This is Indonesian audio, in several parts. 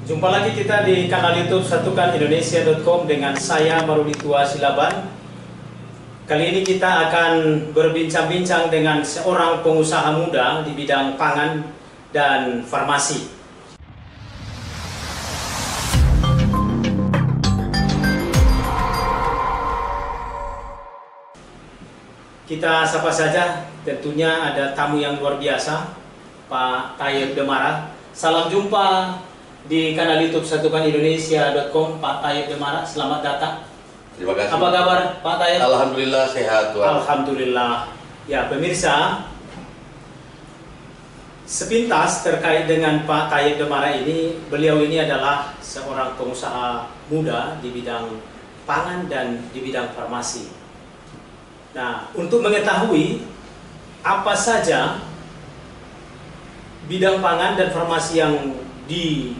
Jumpa lagi kita di kanal YouTube satukanindonesia.com dengan saya Marulitua Silaban. Kali ini kita akan berbincang-bincang dengan seorang pengusaha muda di bidang pangan dan farmasi. Kita sapa saja, tentunya ada tamu yang luar biasa, Pak Tayyip Demara. Salam jumpa di kanal YouTube satukanindonesia.com, Pak Tayyip Demara. Selamat datang. Terima kasih. Apa kabar, Pak Tayyip? Alhamdulillah sehat, Tuhan. Alhamdulillah. Ya, pemirsa, sepintas terkait dengan Pak Tayyip Demara ini, beliau ini adalah seorang pengusaha muda di bidang pangan dan di bidang farmasi. Nah, untuk mengetahui apa saja bidang pangan dan farmasi yang dijalankan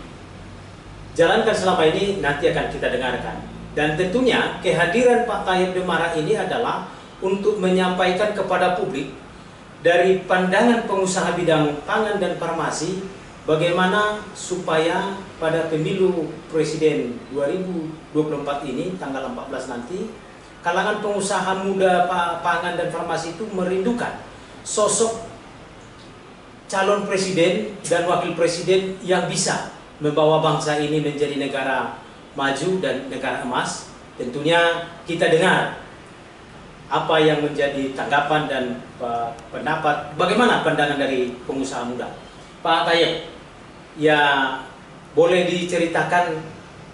selama ini, nanti akan kita dengarkan. Dan tentunya kehadiran Pak Tayyip Demara ini adalah untuk menyampaikan kepada publik dari pandangan pengusaha bidang pangan dan farmasi, bagaimana supaya pada pemilu presiden 2024 ini, tanggal 14 nanti, kalangan pengusaha muda pangan dan farmasi itu merindukan sosok calon presiden dan wakil presiden yang bisa membawa bangsa ini menjadi negara maju dan negara emas. Tentunya kita dengar apa yang menjadi tanggapan dan pendapat, bagaimana pandangan dari pengusaha muda. Pak Tayyip, ya boleh diceritakan,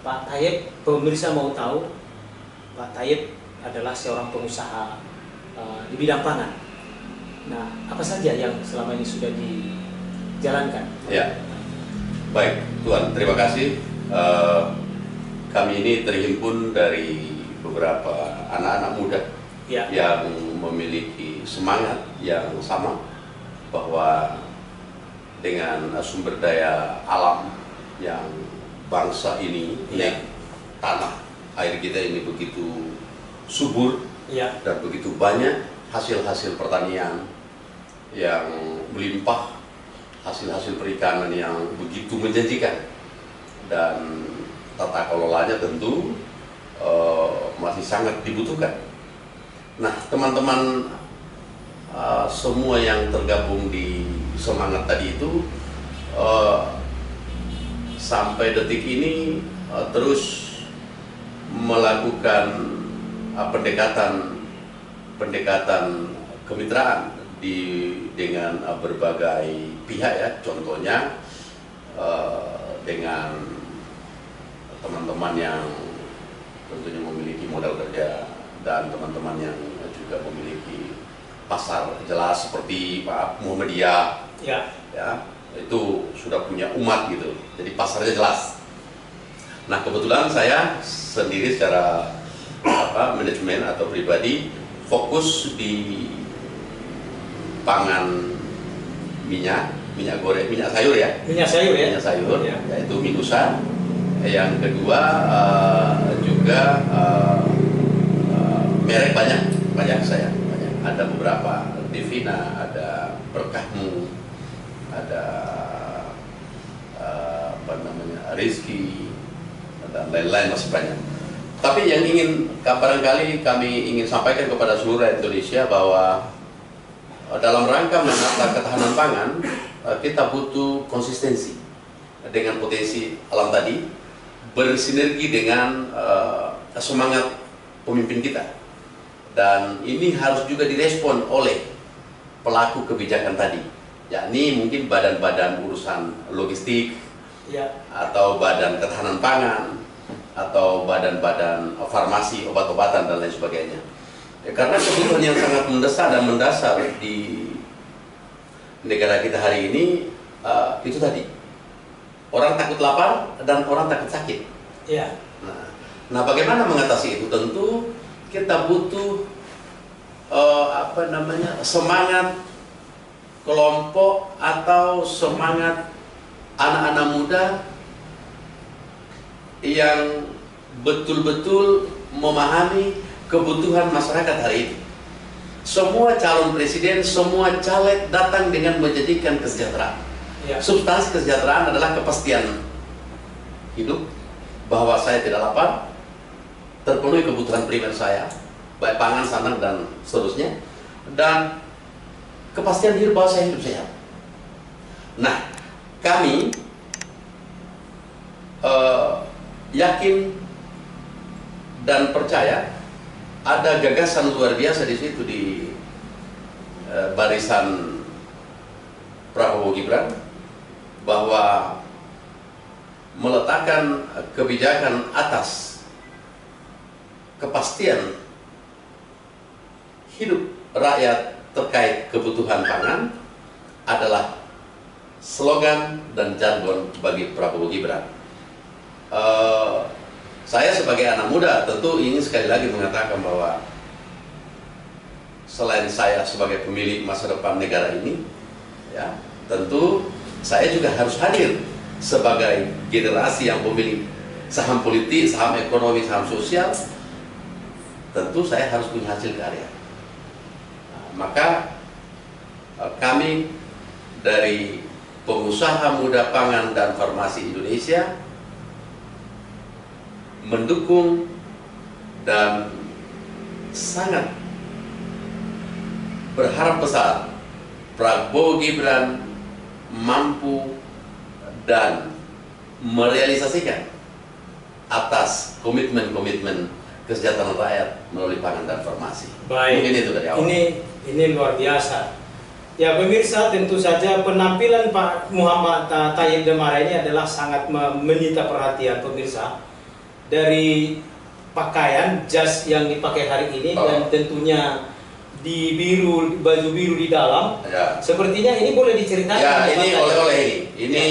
Pak Tayyip, pemirsa mau tahu, Pak Tayyip adalah seorang pengusaha di bidang pangan. Nah, apa saja yang selama ini sudah dijalankan? Ya, baik Tuhan, terima kasih. Kami ini terhimpun dari beberapa anak-anak muda yang memiliki semangat yang sama, bahwa dengan sumber daya alam yang bangsa ini, tanah air kita ini begitu subur dan begitu banyak hasil-hasil pertanian yang melimpah, hasil-hasil perikanan yang begitu menjanjikan, dan tata kelolanya tentu masih sangat dibutuhkan. Nah, teman-teman semua yang tergabung di semangat tadi itu sampai detik ini terus melakukan pendekatan kemitraan dengan berbagai pihak, ya. Contohnya dengan teman-teman yang tentunya memiliki modal kerja dan teman-teman yang juga memiliki pasar jelas seperti Pak Muhammadiyah, ya, itu sudah punya umat gitu, jadi pasarnya jelas. Nah, kebetulan saya sendiri secara manajemen atau pribadi fokus di pangan minyak goreng, minyak sayur, minyak sayur, yaitu Minusa. Yang kedua juga merek banyak saya, ada beberapa, Devina, ada Berkahmu, ada Rizky, dan lain-lain, masih banyak. Tapi yang barangkali kami ingin sampaikan kepada seluruh Indonesia bahwa dalam rangka menata ketahanan pangan, kita butuh konsistensi dengan potensi alam tadi, bersinergi dengan semangat pemimpin kita, dan ini harus juga direspon oleh pelaku kebijakan tadi, yakni mungkin badan-badan urusan logistik, atau badan ketahanan pangan, atau badan-badan farmasi, obat-obatan, dan lain sebagainya. Karena kebutuhan yang sangat mendesak dan mendasar di negara kita hari ini itu tadi, orang takut lapar dan orang takut sakit. Nah, bagaimana mengatasi itu? Tentu kita butuh semangat kelompok atau semangat anak-anak muda yang betul-betul memahami kebutuhan masyarakat hari ini. Semua calon presiden, semua caleg datang dengan menjadikan kesejahteraan. Substansi kesejahteraan adalah kepastian hidup, bahwa saya tidak lapar, terpenuhi kebutuhan primer saya, baik pangan, sandang, dan seterusnya, dan kepastian hidup bahwa saya hidup sehat. Nah, kami yakin dan percaya ada gagasan luar biasa di situ di barisan Prabowo Gibran, bahwa meletakkan kebijakan atas kepastian hidup rakyat terkait kebutuhan pangan adalah slogan dan jargon bagi Prabowo Gibran. Saya sebagai anak muda tentu ingin sekali lagi mengatakan bahwa selain saya sebagai pemilik masa depan negara ini, ya, tentu saya juga harus hadir sebagai generasi yang pemilik saham politik, saham ekonomi, saham sosial. Tentu saya harus punya hasil karya. Nah, maka kami dari Pengusaha Muda Pangan dan Farmasi Indonesia mendukung dan sangat berharap besar Prabowo Gibran mampu dan merealisasikan atas komitmen-komitmen kesejahteraan rakyat melalui pangan dan farmasi. Baik. Mungkin itu dari awal. Ini luar biasa. Ya pemirsa, tentu saja penampilan Pak Muhammad Thayyib Demara ini adalah sangat menyita perhatian pemirsa. Dari pakaian jas yang dipakai hari ini dan tentunya di baju biru di dalam. Ya. Sepertinya ini boleh diceritakan. Ya, ini oleh-oleh ini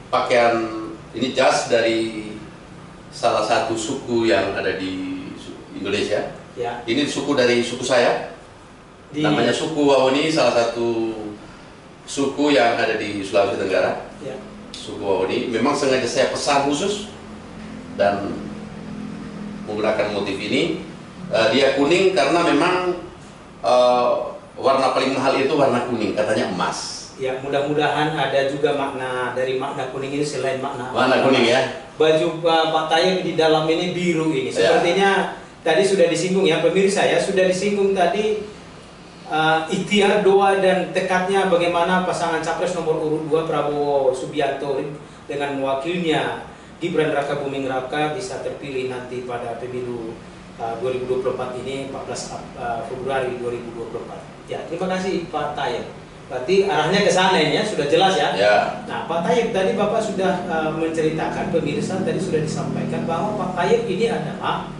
pakaian, ini jas dari salah satu suku yang ada di Indonesia. Ya. Ini suku dari suku saya. Namanya suku Wawoni, salah satu suku yang ada di Sulawesi Tenggara. Ya. Suku Wawoni. Memang sengaja saya pesan khusus dan menggunakan motif ini. Dia kuning karena memang warna paling mahal itu warna kuning, katanya emas. Ya, mudah-mudahan ada juga makna dari makna kuning ini selain makna kuning ya. Baju Pak Thayyib di dalam ini biru ini. Sepertinya tadi sudah disinggung ya pemirsa ya, sudah disinggung tadi ikhtiar, doa dan tekadnya bagaimana pasangan capres nomor urut 2 Prabowo Subianto dengan wakilnya Gibran Raka Buming Raka bisa terpilih nanti pada pemilu 2024 ini, 14 Februari 2024. Ya, terima kasih Pak Thayyib. Berarti arahnya ke sana ini ya, sudah jelas ya. Ya. Nah, Pak Thayyib tadi Bapak sudah menceritakan, pemirsa tadi sudah disampaikan bahwa Pak Thayyib ini adalah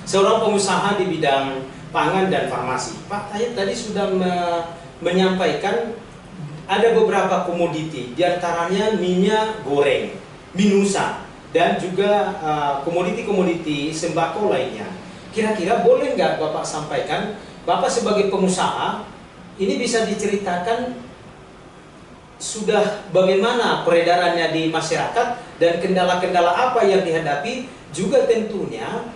seorang pengusaha di bidang pangan dan farmasi. Pak Thayyib tadi sudah menyampaikan ada beberapa komoditi, diantaranya minyak goreng, minusa, dan juga komoditi-komoditi sembako lainnya. Kira-kira boleh nggak Bapak sampaikan, Bapak sebagai pengusaha, ini bisa diceritakan sudah bagaimana peredarannya di masyarakat dan kendala-kendala apa yang dihadapi, juga tentunya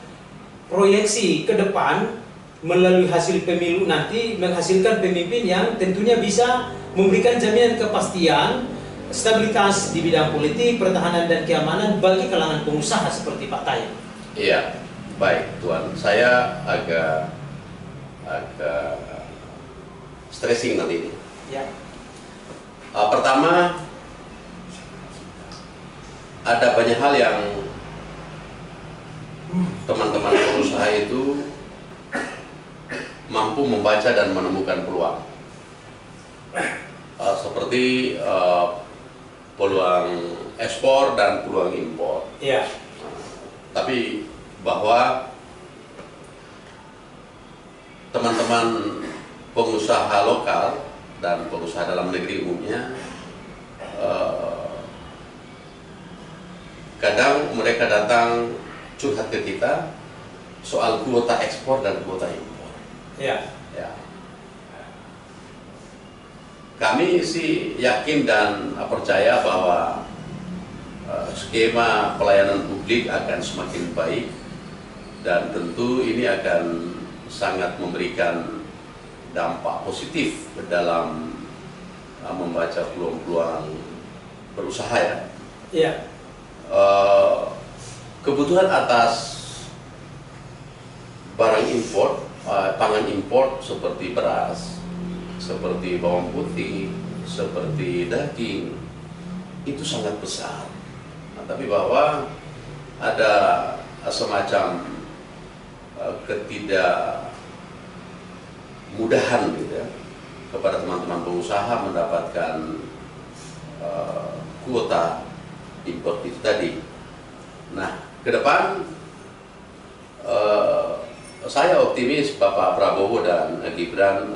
proyeksi ke depan melalui hasil pemilu nanti menghasilkan pemimpin yang tentunya bisa memberikan jaminan kepastian, stabilitas di bidang politik, pertahanan dan keamanan bagi kalangan pengusaha seperti Pak Thayyib. Iya, baik Tuan. Saya agak stressing nanti ini. Ya. Pertama, ada banyak hal yang teman-teman pengusaha itu mampu membaca dan menemukan peluang. Seperti peluang ekspor dan peluang impor. Iya. Tapi bahwa teman-teman pengusaha lokal dan pengusaha dalam negeri umumnya kadang mereka datang curhat ke kita soal kuota ekspor dan kuota impor. Iya. Ya. Kami sih yakin dan percaya bahwa skema pelayanan publik akan semakin baik dan tentu ini akan sangat memberikan dampak positif dalam membaca peluang-peluang berusaha ya. Iya. kebutuhan atas barang impor, pangan impor seperti beras, seperti bawang putih, seperti daging, itu sangat besar. Nah, tapi bahwa ada semacam ketidakmudahan gitu ya, kepada teman-teman pengusaha mendapatkan kuota impor itu tadi. Nah, ke depan saya optimis Bapak Prabowo dan Gibran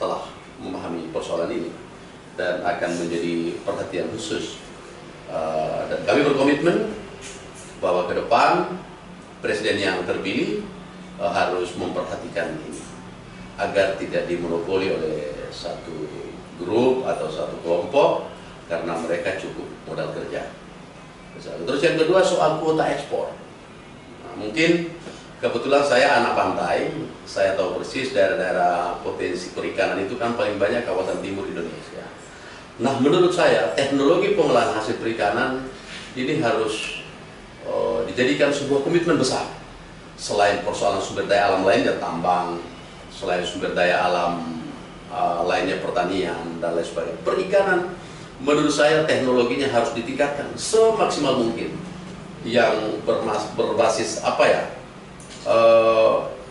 telah memahami persoalan ini dan akan menjadi perhatian khusus. Dan kami berkomitmen bahwa ke depan presiden yang terpilih harus memperhatikan ini agar tidak dimonopoli oleh satu grup atau satu kelompok karena mereka cukup modal kerja. Terus yang kedua soal kuota ekspor. Nah, mungkin kebetulan saya anak pantai, saya tahu persis daerah-daerah potensi perikanan itu kan paling banyak kawasan timur Indonesia. Nah, menurut saya teknologi pengolahan hasil perikanan ini harus dijadikan sebuah komitmen besar. Selain persoalan sumber daya alam lainnya, tambang, selain sumber daya alam lainnya pertanian dan lain sebagainya, perikanan menurut saya teknologinya harus ditingkatkan semaksimal mungkin. Yang berbasis apa ya?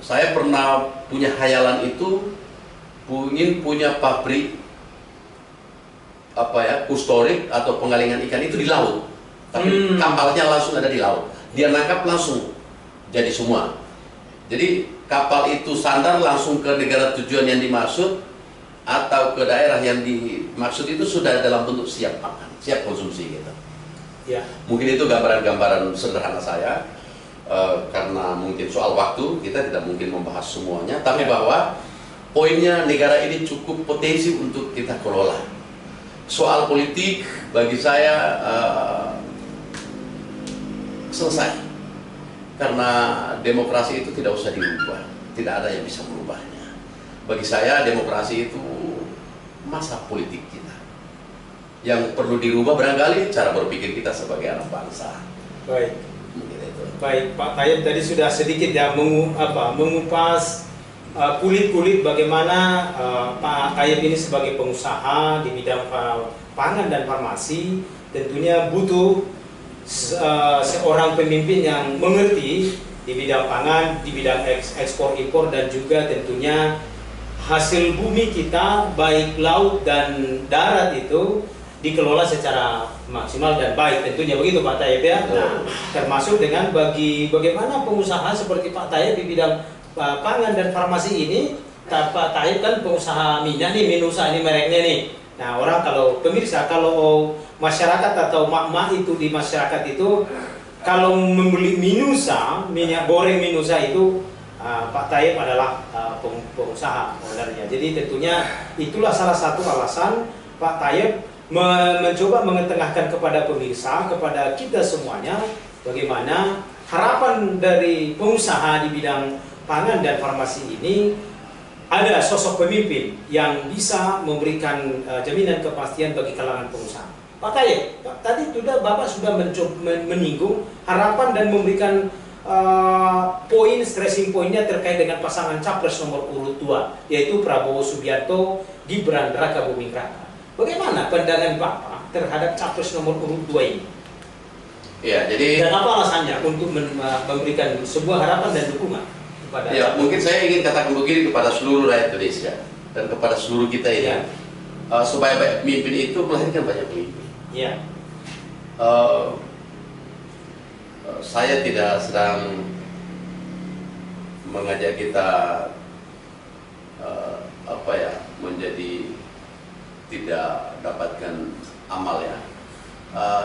Saya pernah punya hayalan itu ingin punya pabrik apa ya, kustorik atau pengalingan ikan itu di laut, tapi kapalnya langsung ada di laut, dia nangkap langsung jadi semua. Jadi kapal itu sandar langsung ke negara tujuan yang dimaksud atau ke daerah yang dimaksud itu sudah dalam bentuk siap makan, siap konsumsi gitu. Ya. Mungkin itu gambaran-gambaran sederhana saya. Karena mungkin soal waktu kita tidak mungkin membahas semuanya, tapi bahwa poinnya negara ini cukup potensi untuk kita kelola. Soal politik bagi saya selesai, karena demokrasi itu tidak usah dirubah, tidak ada yang bisa merubahnya. Bagi saya demokrasi itu masa politik kita. Yang perlu dirubah barangkali cara berpikir kita sebagai anak bangsa. Baik. Baik, Pak Tayyip tadi sudah sedikit ya mengupas kulit-kulit bagaimana Pak Tayyip ini sebagai pengusaha di bidang pangan dan farmasi tentunya butuh seorang pemimpin yang mengerti di bidang pangan, di bidang ekspor impor dan juga tentunya hasil bumi kita baik laut dan darat itu dikelola secara maksimal dan baik, tentunya begitu Pak Tayyip ya. Nah, termasuk dengan bagaimana pengusaha seperti Pak Tayyip di bidang pangan dan farmasi ini. Pak Tayyip kan pengusaha minyak nih, Minusa ini mereknya nih. Nah, orang kalau pemirsa, kalau masyarakat atau mak-mak itu di masyarakat itu kalau membeli Minusa, minyak goreng Minusa itu Pak Tayyip adalah pengusaha ownernya. Jadi tentunya itulah salah satu alasan Pak Tayyip mencoba mengetengahkan kepada pemirsa, kepada kita semuanya, bagaimana harapan dari pengusaha di bidang pangan dan farmasi ini ada sosok pemimpin yang bisa memberikan jaminan kepastian bagi kalangan pengusaha. Pak Tayyip, tadi Bapak sudah menyinggung harapan dan memberikan poin, stressing poinnya terkait dengan pasangan capres nomor urut 2, yaitu Prabowo Subianto, Gibran Raka Buming Raka. Bagaimana pandangan Bapak terhadap capres nomor urut 2 ini? Ya, jadi dan apa alasannya untuk memberikan sebuah harapan dan dukungan kepada? Ya, mungkin saya ingin katakan begini kepada seluruh rakyat Indonesia dan kepada seluruh kita ini, ya. Supaya banyak pemimpin itu melahirkan banyak pemimpin. Ya. Saya tidak sedang mengajak kita menjadi tidak dapatkan amal ya.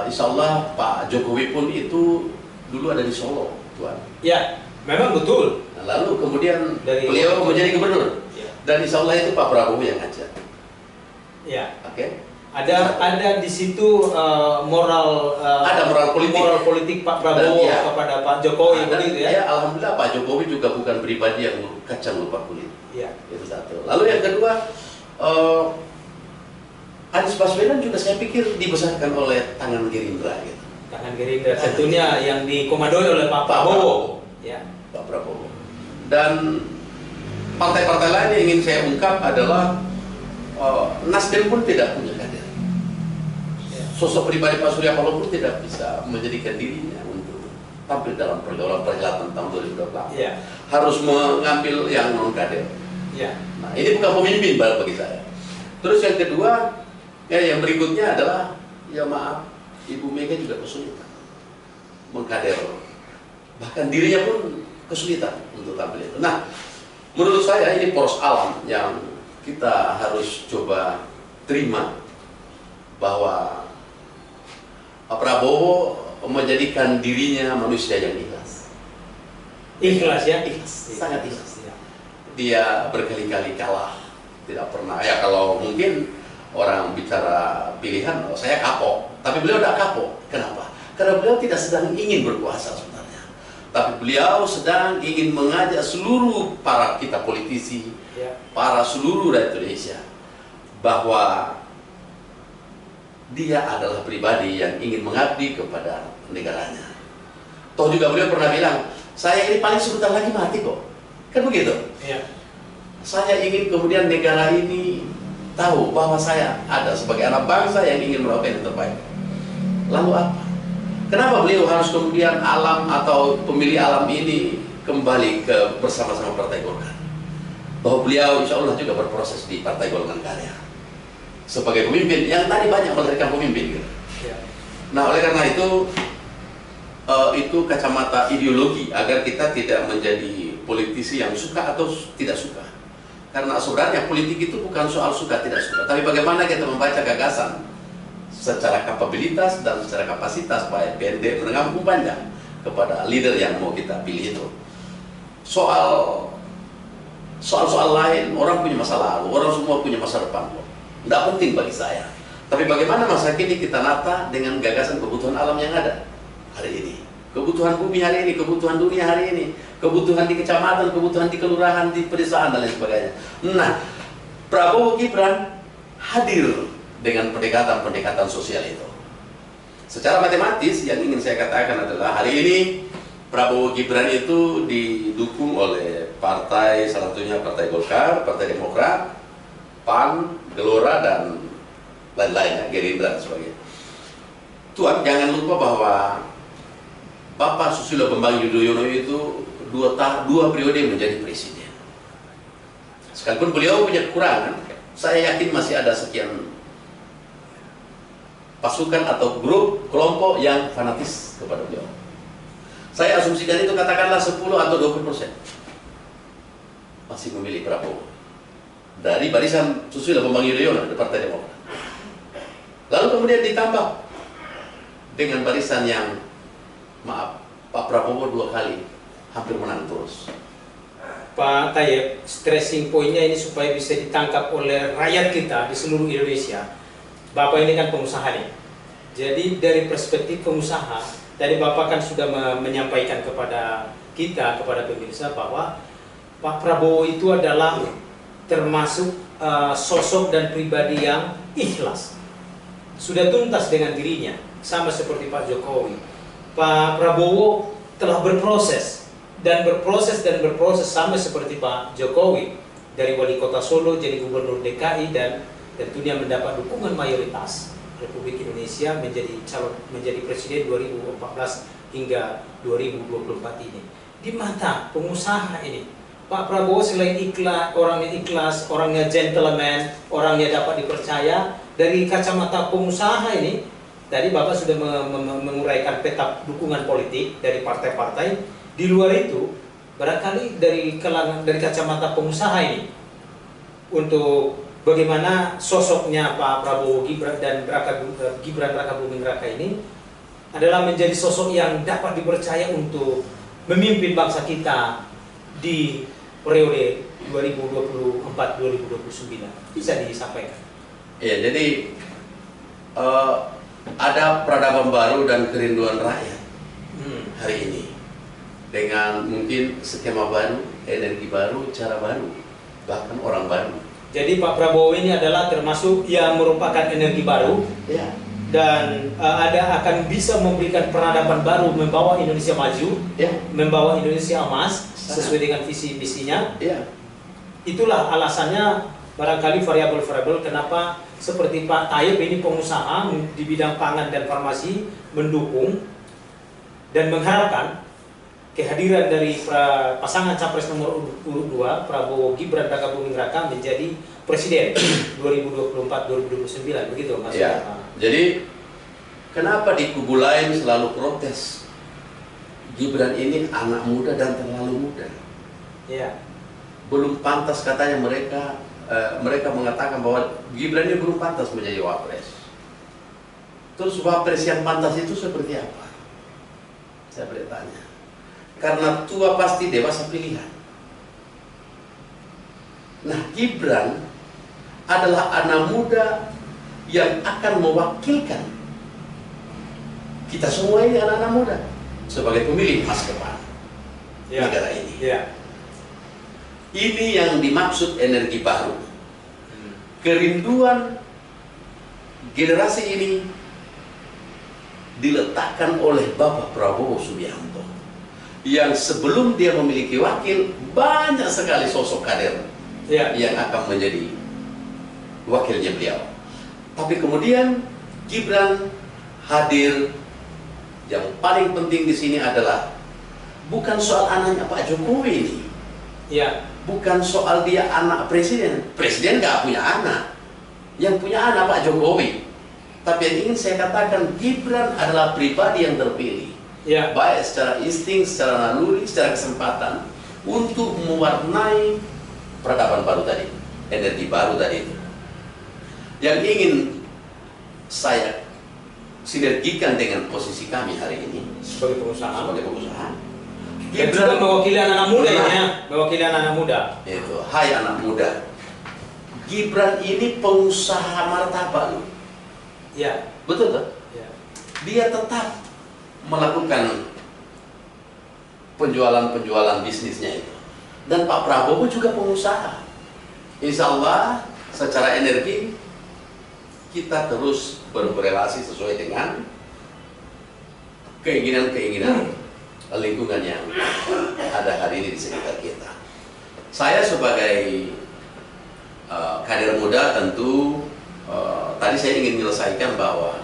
Insya Allah Pak Jokowi pun itu dulu ada di Solo, Tuan. Ya, memang betul. Nah, lalu kemudian beliau menjadi gubernur. Ya. Dan Insya Allah itu Pak Prabowo yang ngajak. Ya. Oke. Ada di situ ada moral politik Pak Prabowo kepada Pak Jokowi begitu ya. Ya, alhamdulillah Pak Jokowi juga bukan pribadi yang kacang lupa kulit. Ya. Itu satu. Lalu yang kedua, Anies Baswedan juga saya pikir dibesarkan oleh tangan Gerindra gitu. Tangan Gerindra tentunya yang dikomandoi oleh Pak Prabowo. Ya. Pak Prabowo. Dan partai-partai lain yang ingin saya ungkap adalah Nasdem pun tidak punya kader. Sosok pribadi Pak Surya Paloh pun tidak bisa menjadikan dirinya untuk tampil dalam pergaulan perhelatan tahun 2024. Ya. Harus mengambil yang non kader. Ya. Nah, ini bukan pemimpin bagi saya. Terus yang kedua, yang berikutnya adalah, ya maaf, Ibu Mega juga kesulitan mengkader. Bahkan dirinya pun kesulitan untuk tampil itu. Nah, menurut saya ini poros alam yang kita harus coba terima, bahwa Pak Prabowo menjadikan dirinya manusia yang ikhlas. Ikhlas ya? Ikhlas, sangat ikhlas. Dia berkali-kali kalah, tidak pernah. Ya kalau mungkin orang bicara pilihan, saya kapok, tapi beliau tidak kapok. Kenapa? Karena beliau tidak sedang ingin berkuasa sebenarnya, tapi beliau sedang ingin mengajak seluruh para kita politisi, para seluruh rakyat Indonesia, bahwa dia adalah pribadi yang ingin mengabdi kepada negaranya. Toh juga beliau pernah bilang, saya ini paling sebentar lagi mati kok. Kan begitu? Iya. Saya ingin kemudian negara ini tahu bahwa saya ada sebagai anak bangsa yang ingin melakukan yang terbaik. Lalu apa? Kenapa beliau harus kemudian alam atau pemilih alam ini kembali ke bersama-sama Partai Golkar? Bahwa beliau insya Allah juga berproses di Partai Golkar Karya sebagai pemimpin yang tadi banyak melahirkan pemimpin. Gitu. Ya. Nah, oleh karena itu kacamata ideologi agar kita tidak menjadi politisi yang suka atau tidak suka. Karena sebenarnya politik itu bukan soal suka tidak suka, tapi bagaimana kita membaca gagasan secara kapabilitas dan secara kapasitas, baik pendek, menengah maupun panjang, kepada leader yang mau kita pilih itu. Soal lain, orang punya masa lalu, orang semua punya masa depan. Tidak penting bagi saya. Tapi bagaimana masa kini kita nata dengan gagasan kebutuhan alam yang ada hari ini. Kebutuhan bumi hari ini, kebutuhan dunia hari ini, kebutuhan di kecamatan, kebutuhan di kelurahan, di pedesaan, dan lain sebagainya. Nah, Prabowo Gibran hadir dengan pendekatan-pendekatan sosial itu. Secara matematis, yang ingin saya katakan adalah hari ini Prabowo Gibran itu didukung oleh partai, salah satunya Partai Golkar, Partai Demokrat, PAN, Gelora, dan lain-lainnya, Gerindra dan sebagainya. Tuan, jangan lupa bahwa Bapak Susilo Bambang Yudhoyono itu dua periode menjadi presiden. Sekalipun beliau punya kekurangan, saya yakin masih ada sekian pasukan atau grup, kelompok yang fanatis kepada beliau. Saya asumsikan itu katakanlah 10 atau 20% masih memilih Prabowo dari barisan Susilo Bambang Yudhoyono dari Partai Demokrat. Lalu kemudian ditambah dengan barisan yang, maaf, Pak Prabowo 2 kali hampir menang terus. Pak Tayyip, stressing pointnya ini supaya bisa ditangkap oleh rakyat kita di seluruh Indonesia. Bapak ini kan pengusaha nih. Jadi dari perspektif pengusaha, tadi Bapak kan sudah menyampaikan kepada kita, kepada pemirsa, bahwa Pak Prabowo itu adalah termasuk sosok dan pribadi yang ikhlas. Sudah tuntas dengan dirinya, sama seperti Pak Jokowi. Pak Prabowo telah berproses sama seperti Pak Jokowi, dari wali kota Solo jadi gubernur DKI dan tentunya mendapat dukungan mayoritas Republik Indonesia menjadi presiden 2014 hingga 2024 ini. Di mata pengusaha ini, Pak Prabowo selain ikhlas, orangnya gentleman, orangnya dapat dipercaya. Dari kacamata pengusaha ini, tadi Bapak sudah menguraikan peta dukungan politik dari partai-partai. Di luar itu, barangkali dari kacamata pengusaha ini, untuk bagaimana sosoknya Pak Prabowo Gibran dan Gibran Rakabuming Raka ini adalah menjadi sosok yang dapat dipercaya untuk memimpin bangsa kita di periode 2024-2029. Bisa disampaikan? Ya, jadi ada peradaban baru dan kerinduan rakyat hari ini, dengan mungkin skema baru, energi baru, cara baru, bahkan orang baru. Jadi Pak Prabowo ini adalah termasuk yang merupakan energi baru, ya, dan akan bisa memberikan peradaban baru, membawa Indonesia maju, membawa Indonesia emas sesuai dengan visi misinya. Itulah alasannya barangkali variabel-variabel kenapa seperti Pak Tayyip ini pengusaha di bidang pangan dan farmasi mendukung dan mengharapkan kehadiran dari pasangan capres nomor urut 2 Prabowo Gibran Raka Buming Raka menjadi presiden 2024-2029, begitu Mas? Jadi kenapa di kubu lain selalu protes Gibran ini anak muda dan terlalu muda? Belum pantas katanya mereka mengatakan bahwa Gibran ini belum pantas menjadi wapres. Terus wapres yang pantas itu seperti apa? Saya bertanya. Karena tua pasti dewasa pilihan. Nah, Gibran adalah anak muda yang akan mewakilkan kita semua ini anak-anak muda sebagai pemilih masa depan negara ini. Ini yang dimaksud energi baru. Kerinduan generasi ini diletakkan oleh Bapak Prabowo Subianto yang sebelum dia memiliki wakil banyak sekali sosok kader yang akan menjadi wakilnya beliau. Tapi kemudian Gibran hadir. Yang paling penting di sini adalah bukan soal anaknya Pak Jokowi ini. Bukan soal dia anak presiden. Presiden nggak punya anak. Yang punya anak Pak Jokowi. Tapi yang ingin saya katakan, Gibran adalah pribadi yang terpilih. Baik secara insting, secara naluri, secara kesempatan untuk mewarnai peradaban baru tadi, energi baru tadi itu. Yang ingin saya sinergikan dengan posisi kami hari ini sebagai pengusaha. Gibran juga mewakili anak muda mewakili anak muda. Itu, hai anak muda. Gibran ini pengusaha martabak. Betul tak? Dia tetap melakukan penjualan bisnisnya itu. Dan Pak Prabowo juga pengusaha. Insya Allah secara energi kita terus berrelasi sesuai dengan keinginan-keinginan lingkungan yang ada hari ini di sekitar kita. Saya sebagai kader muda tentu tadi saya ingin menyelesaikan bahwa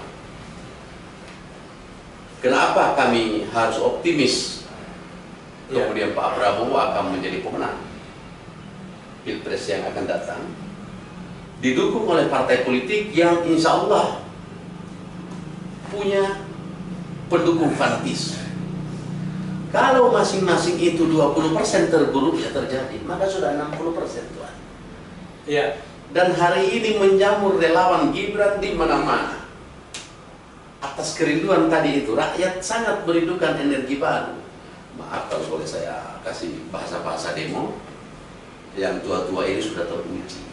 kenapa kami harus optimis kemudian Pak Prabowo akan menjadi pemenang Pilpres yang akan datang, didukung oleh partai politik yang insya Allah punya pendukung fanatis. Kalau masing-masing itu 20% terburuknya terjadi, maka sudah 60% Tuhan. Dan hari ini menjamur relawan Gibran di mana-mana. Atas kerinduan tadi itu, rakyat sangat merindukan energi baru. Maaf kalau boleh saya kasih bahasa-bahasa demo, yang tua-tua ini sudah teruji.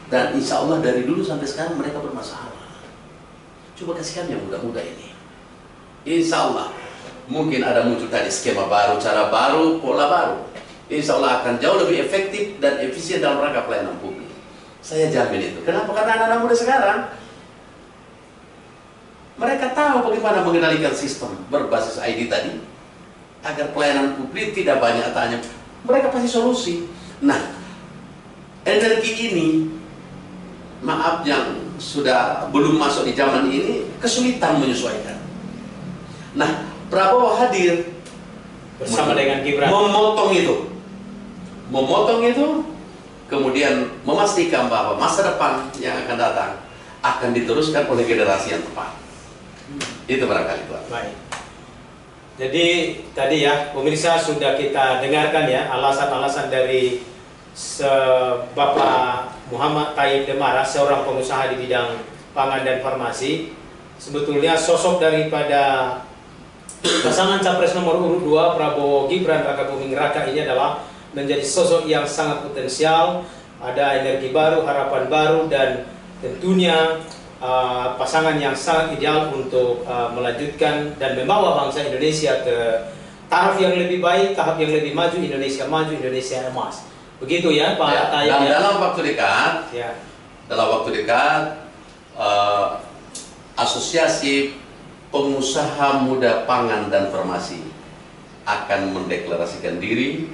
Dan insya Allah dari dulu sampai sekarang mereka bermasalah. Coba kasihkan yang muda-muda ini. Insya Allah mungkin ada muncul tadi skema baru, cara baru, pola baru. Insya Allah akan jauh lebih efektif dan efisien dalam rangka pelayanan publik. Saya jamin itu. Kenapa? Karena anak-anak muda sekarang mereka tahu bagaimana mengendalikan sistem berbasis ID tadi agar pelayanan publik tidak banyak tanya. Mereka pasti solusi. Nah, energi ini, maaf yang sudah belum masuk di zaman ini, kesulitan menyesuaikan. Nah, Prabowo hadir bersama dengan Gibran, memotong itu, kemudian memastikan bahwa masa depan yang akan datang akan diteruskan oleh generasi yang tepat. Itu barangkali Tuhan. Baik. Jadi tadi ya pemirsa sudah kita dengarkan ya alasan-alasan dari Bapak Muhammad Tayyip Demara, seorang pengusaha di bidang pangan dan farmasi. Sebetulnya sosok daripada pasangan capres nomor urut 2 Prabowo Gibran Raka Buming Raka ini adalah menjadi sosok yang sangat potensial, ada energi baru, harapan baru, dan tentunya pasangan yang sangat ideal untuk melanjutkan dan membawa bangsa Indonesia ke taraf yang lebih baik, tahap yang lebih maju, Indonesia emas. Begitu ya Pak Tayyip. Dan dalam waktu dekat, Asosiasi Pengusaha Muda Pangan dan Farmasi akan mendeklarasikan diri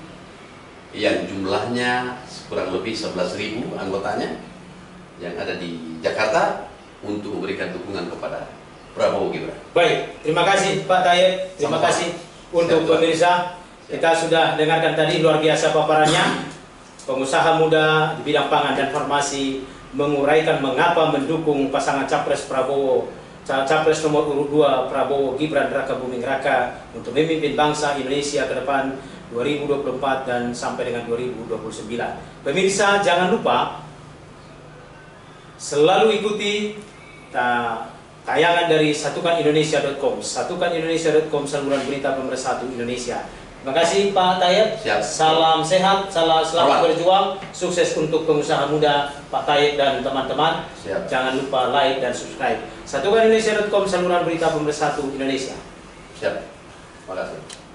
yang jumlahnya kurang lebih 11.000 anggotanya yang ada di Jakarta untuk memberikan dukungan kepada Prabowo Gibran. Baik, terima kasih Pak Tayyip, terima kasih untuk pemirsa. Kita sudah dengarkan tadi luar biasa paparannya. Pengusaha muda di bidang pangan dan farmasi menguraikan mengapa mendukung pasangan Capres Prabowo, Capres nomor urut 2 Prabowo Gibran Raka Buming Raka untuk memimpin bangsa Indonesia ke depan 2024 dan sampai dengan 2029. Pemirsa, jangan lupa selalu ikuti tayangan dari satukanindonesia.com, satukanindonesia.com, saluran berita pemersatu Indonesia. Terima kasih Pak Tayyip. Salam sehat, selamat berjuang, sukses untuk pengusaha muda Pak Tayyip dan teman-teman. Jangan lupa like dan subscribe. Satukanindonesia.com, saluran berita pemersatu Indonesia. Siap. Terima kasih.